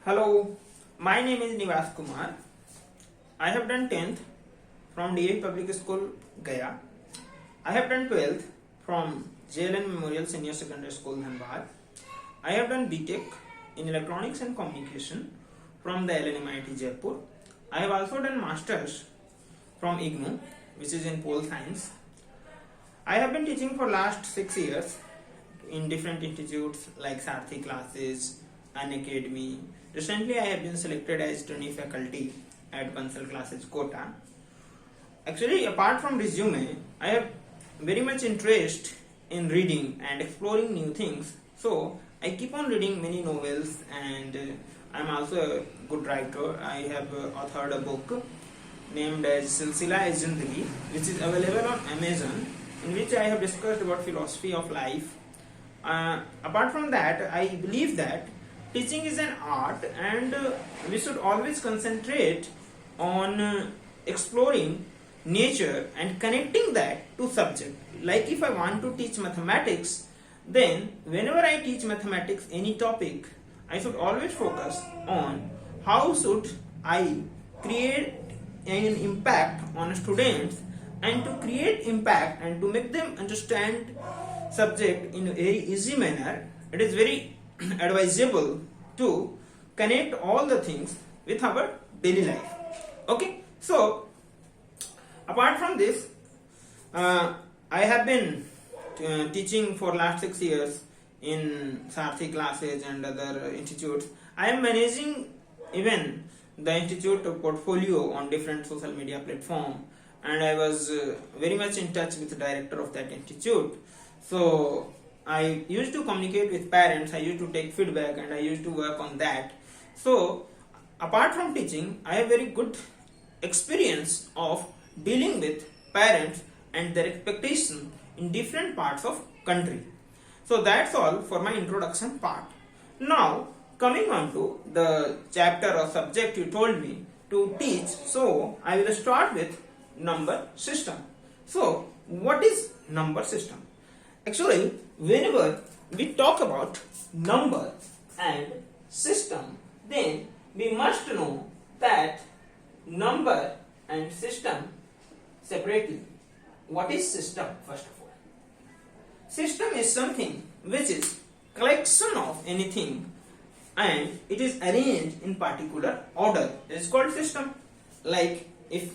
Hello, my name is Nivas Kumar. I have done 10th from DA Public School, Gaya. I have done 12th from JLN Memorial Senior Secondary School, Dhanbad. I have done BTech in Electronics and Communication from the LNMIT Jaipur. I have also done Masters from IGNOU, which is in Pole Science. I have been teaching for last 6 years in different institutes like Sarthi classes, an academy. Recently, I have been selected as trainee faculty at Bansal classes, Kota. Actually, apart from resume, I have very much interest in reading and exploring new things. So, I keep on reading many novels, and I am also a good writer. I have authored a book named as Silsila-e-Zindagi, which is available on Amazon, in which I have discussed about philosophy of life. Apart from that, I believe that teaching is an art, and we should always concentrate on exploring nature and connecting that to subject. Like if I want to teach mathematics, then whenever I teach mathematics any topic, I should always focus on how should I create an impact on students, and to create impact and to make them understand subject in a very easy manner, it is very advisable to connect all the things with our daily life. Okay, so apart from this, I have been teaching for last 6 years in Sarthi classes and other institutes. I am managing even the institute portfolio on different social media platform, and I was very much in touch with the director of that institute. So I used to communicate with parents, I used to take feedback, and I used to work on that. So apart from teaching, I have very good experience of dealing with parents and their expectation in different parts of country. So that's all for my introduction part. Now coming on to the chapter or subject you told me to teach, so I will start with number system. So what is number system? Actually, whenever we talk about number and system, then we must know that number and system separately. What is system first of all? System is something which is collection of anything and it is arranged in particular order. It is called system. Like if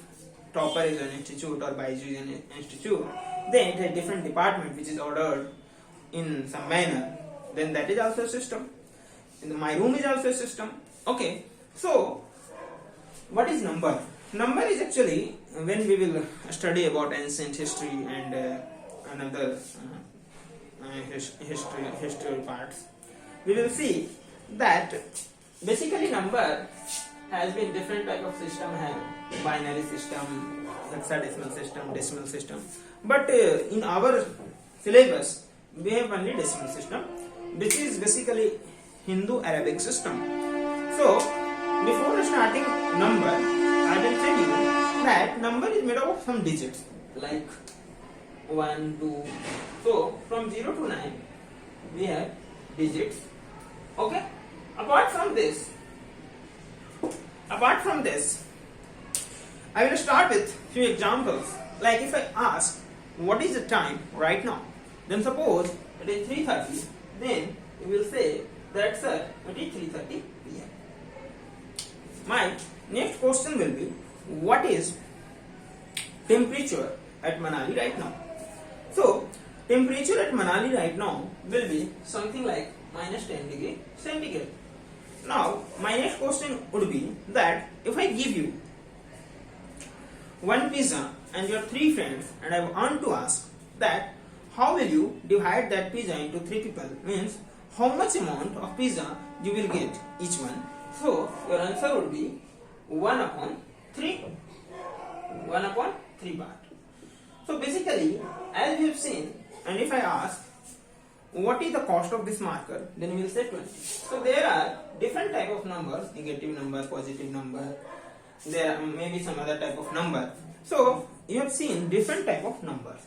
Topper is an institute or Baiju is an institute, then it has different department which is ordered in some manner, then that is also a system. And my room is also a system. Okay, so what is number? Number is actually, when we will study about ancient history and another history parts, we will see that basically number has been different type of system, have binary system, hexadecimal system, decimal system, but in our syllabus we have only decimal system, which is basically Hindu Arabic system. So before starting number, I will tell you that number is made up of some digits like 1, 2. So from 0 to 9 we have digits. Okay, apart from this, I will start with few examples. Like if I ask what is the time right now, then suppose it is 3:30, then you will say that sir, it is 3:30 p.m. My next question will be, what is temperature at Manali right now? So temperature at Manali right now will be something like -10 degrees centigrade. Now my next question would be that if I give you one pizza and your 3 friends, and I want to ask that how will you divide that pizza into 3 people, means how much amount of pizza you will get each one. So your answer would be 1/3 part. So basically, as we have seen, and if I ask what is the cost of this marker, then we will say 20. So there are different type of numbers, negative number, positive number, there may be some other type of number. So you have seen different type of numbers.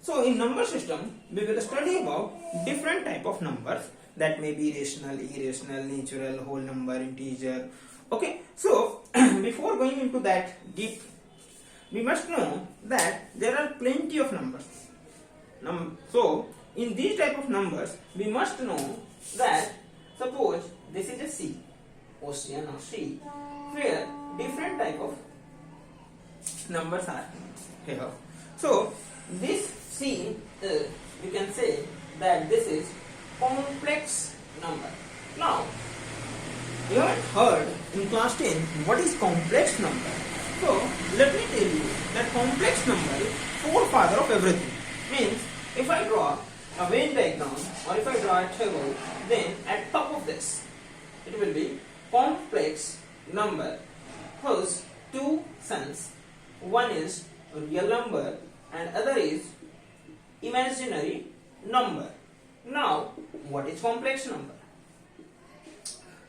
So in number system, we will study about different type of numbers that may be rational, irrational, natural, whole number, integer. Okay, so before going into that deep, we must know that there are plenty of numbers. So in these type of numbers, we must know that suppose this is a sea, ocean or sea, where different type of numbers are here. So this sea, you can say that this is complex number. Now you have heard in class 10 what is complex number. So let me tell you that complex number is forefather of everything. Means if I draw a Venn diagram or if I draw a table, then at top of this it will be complex number whose two sons, one is a real number and other is imaginary number. Now what is complex number?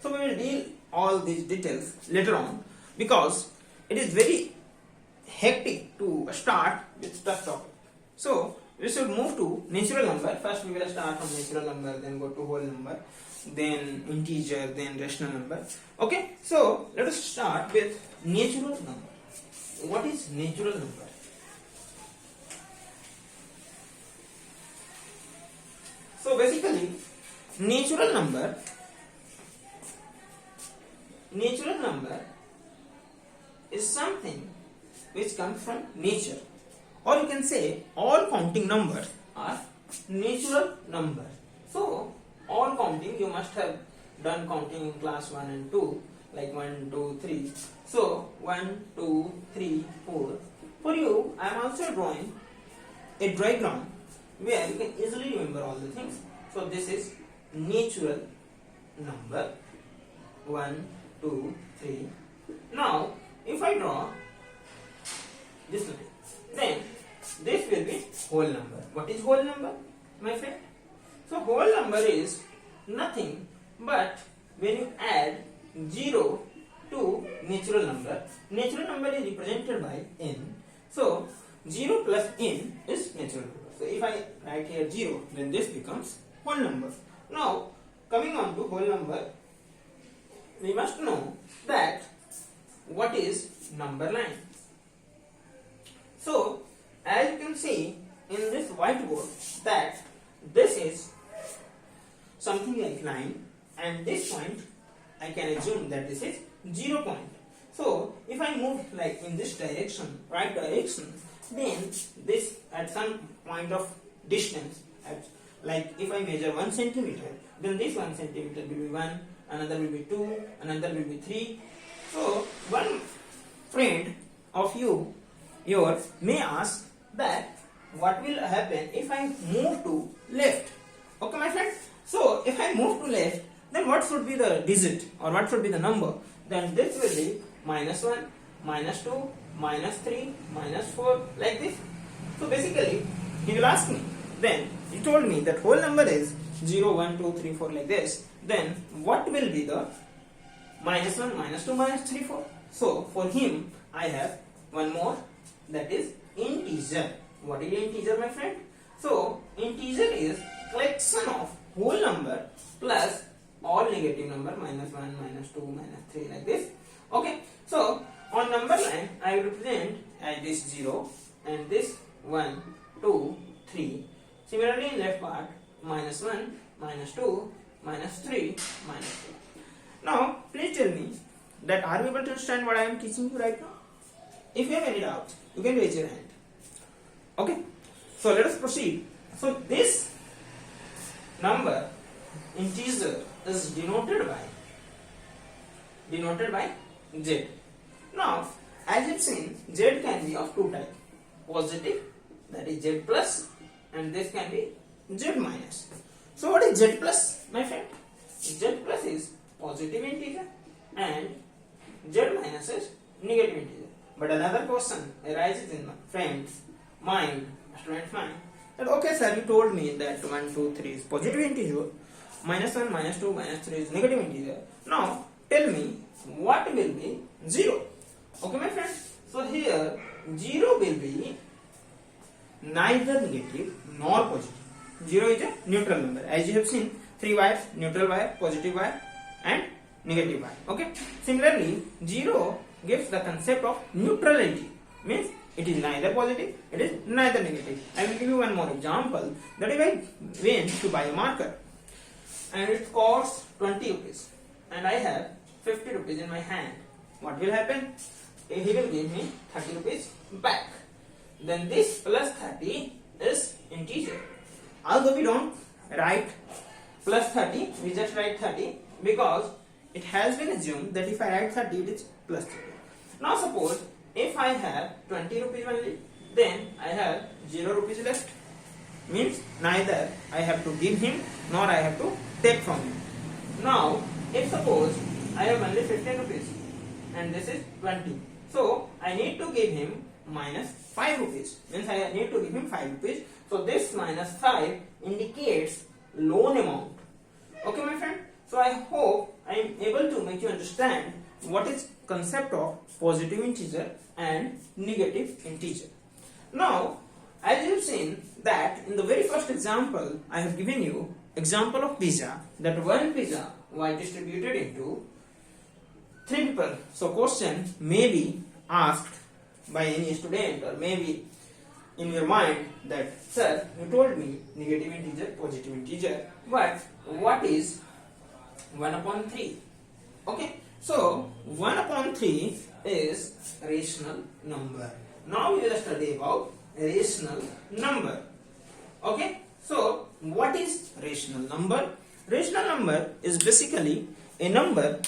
So we will deal all these details later on, because it is very hectic to start with tough topic. So we should move to natural number. First we will start from natural number, then go to whole number, then integer, then rational number. Okay, so let us start with natural number. What is natural number? So basically natural number is something which comes from nature, or you can say all counting numbers are natural numbers. So all counting, you must have done counting in class 1 and 2, like 1, 2, 3. So 1, 2, 3, 4. For you, I am also drawing a diagram where you can easily remember all the things. So this is natural number 1, 2, 3. Now if I draw this line, then this will be whole number. What is whole number, my friend? So whole number is nothing but when you add 0 to natural number. Natural number is represented by n. So 0 plus n is natural number. So if I write here 0, then this becomes whole number. Now coming on to whole number, we must know that what is number line. So as you can see in this whiteboard, that this is something like line, and this point I can assume that this is 0 point. So if I move like in this direction, right direction, then this at some point of distance, like if I measure 1 centimeter, then this 1 centimeter will be 1, another will be 2, another will be 3. So one friend of yours may ask that what will happen if I move to left. Okay, my friend. So if I move to left, then what should be the digit or what should be the number? Then this will be -1, -2, -3, -4, like this. So basically he will ask me, then he told me that whole number is 0, 1, 2, 3, 4 like this. Then what will be the -1, -2, -3, 4? So for him I have one more, that is integer. What is integer, my friend? So integer is collection of whole number plus all negative number, -1, -2, -3 like this. Okay, so on number line I will represent as this 0 and this 1, 2, 3. Similarly in left part, -1, -2, -3, -4. Now please tell me that are you able to understand what I am teaching you right now? If you have any doubt, you can raise your hand. Okay, so let us proceed. So this number integer is denoted by z. Now as you've seen, z can be of two types: positive, that is z plus, and this can be z minus. So what is z plus, my friend? Z plus is positive integer and z minus is negative integer. But another question arises in my friend's mind, student's mind, that okay sir, you told me that 1, 2, 3 is positive integer, -1, -2, -3 is negative integer. Now tell me what will be 0? Okay, my friend. So here 0 will be neither negative nor positive. 0 is a neutral number. As you have seen, three wires, neutral wire, positive wire and negative wire. Okay. Similarly, 0 gives the concept of neutrality, means it is neither positive, it is neither negative. I will give you one more example. That if I went to buy a marker and it costs 20 rupees and I have 50 rupees in my hand, what will happen? He will give me 30 rupees back. Then this plus 30 is integer. Although we don't write plus 30, we just write 30 because it has been assumed that if I write 30, it is plus 30. Now suppose if I have 20 rupees only, then I have 0 rupees left. Means neither I have to give him nor I have to take from him. Now if suppose I have only 15 rupees and this is 20. So I need to give him minus 5 rupees. Means I need to give him 5 rupees. So this minus 5 indicates loan amount. Okay my friend. So I hope I am able to make you understand what is concept of positive integer and negative integer. Now as you have seen that in the very first example I have given you example of pizza, that one pizza was distributed into 3 people. So question may be asked by any student or maybe in your mind that sir, you told me negative integer, positive integer, but what is 1 upon 3? Okay, so 1 upon 3 is rational number. Now we will study about rational number. Okay, so what is rational number? Rational number is basically a number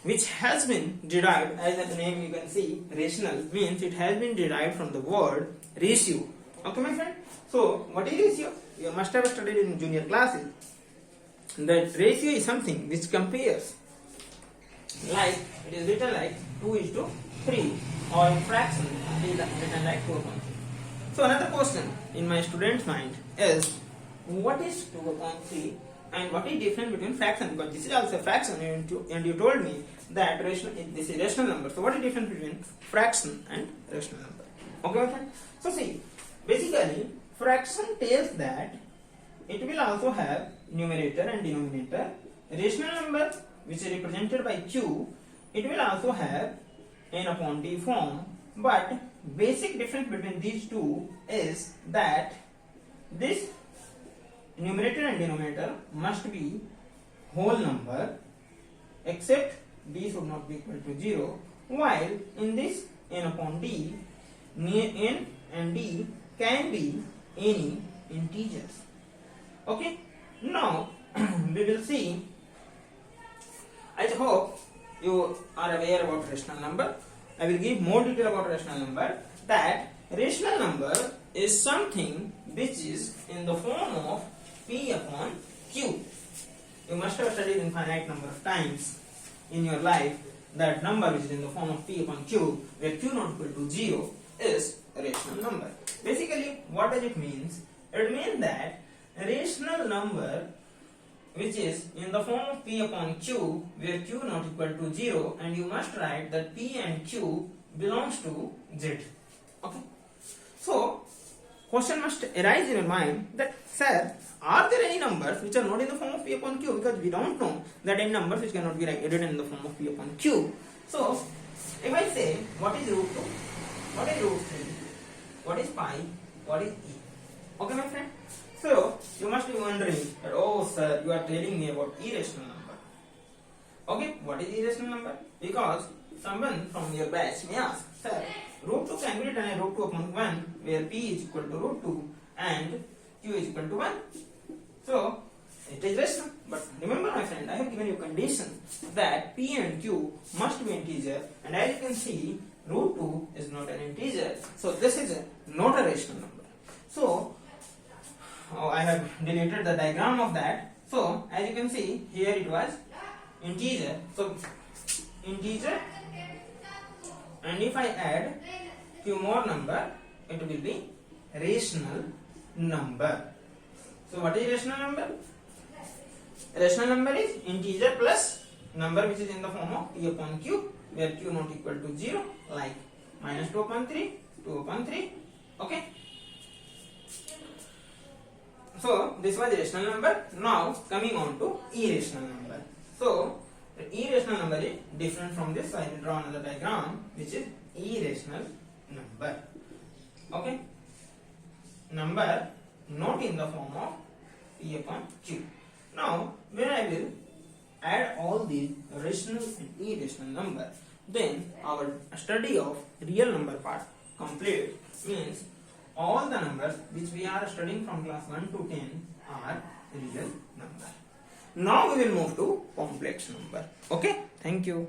which has been derived, as the name you can see, rational means it has been derived from the word ratio. Okay my friend. So what is ratio? You must have studied in junior classes that ratio is something which compares, like it is written like 2:3, or in fraction it is written like 4.3. So another question in my student's mind is what is 2/3 and what is difference between fraction, because this is also a fraction and you told me that this is rational number. So what is difference between fraction and rational number? Okay my friend. So see, basically fraction tells that it will also have numerator and denominator. Rational number, which is represented by q, it will also have n upon d form, but basic difference between these two is that this numerator and denominator must be whole number except d should not be equal to 0, while in this n upon d, n and d can be any integers. Okay, now we will see. I hope you are aware about rational number. I will give more detail about rational number. That rational number is something which is in the form of p upon q. You must have studied infinite number of times in your life that number which is in the form of p upon q, where q not equal to 0 is a rational number. Basically, what does it mean? It means that a rational number which is in the form of p upon q, where q not equal to 0, and you must write that p and q belongs to z. Okay. So question must arise in your mind that sir, are there any numbers which are not in the form of p upon q, because we don't know that any numbers which cannot be written in the form of p upon q. So if I say what is root 2, what is root 3, what is pi, what is e? Okay my friend. So you must be wondering that, oh sir, you are telling me about irrational number. Okay, what is irrational number? Because someone from your batch may ask, sir, root 2 can be written as root 2 upon 1, where p is equal to root 2 and q is equal to 1. So it is rational. But remember my friend, I have given you condition that p and q must be integer, and as you can see, root 2 is not an integer. So this is not a rational number. So I have deleted the diagram of that. So as you can see, here it was integer. So integer, and if I add few more number, it will be rational number. So what is rational number? Rational number is integer plus number which is in the form of p upon q, where q not equal to 0, like minus 2 upon 3, 2 upon 3. Okay. So this was rational number. Now coming on to irrational number. So the irrational number is different from this. So I will draw another diagram which is irrational number. Okay. Number not in the form of P upon Q. Now when I will add all these rational and irrational number, then our study of real number part complete. Means all the numbers which we are studying from class 1 to 10 are real number. Now we will move to complex number. Okay, thank you.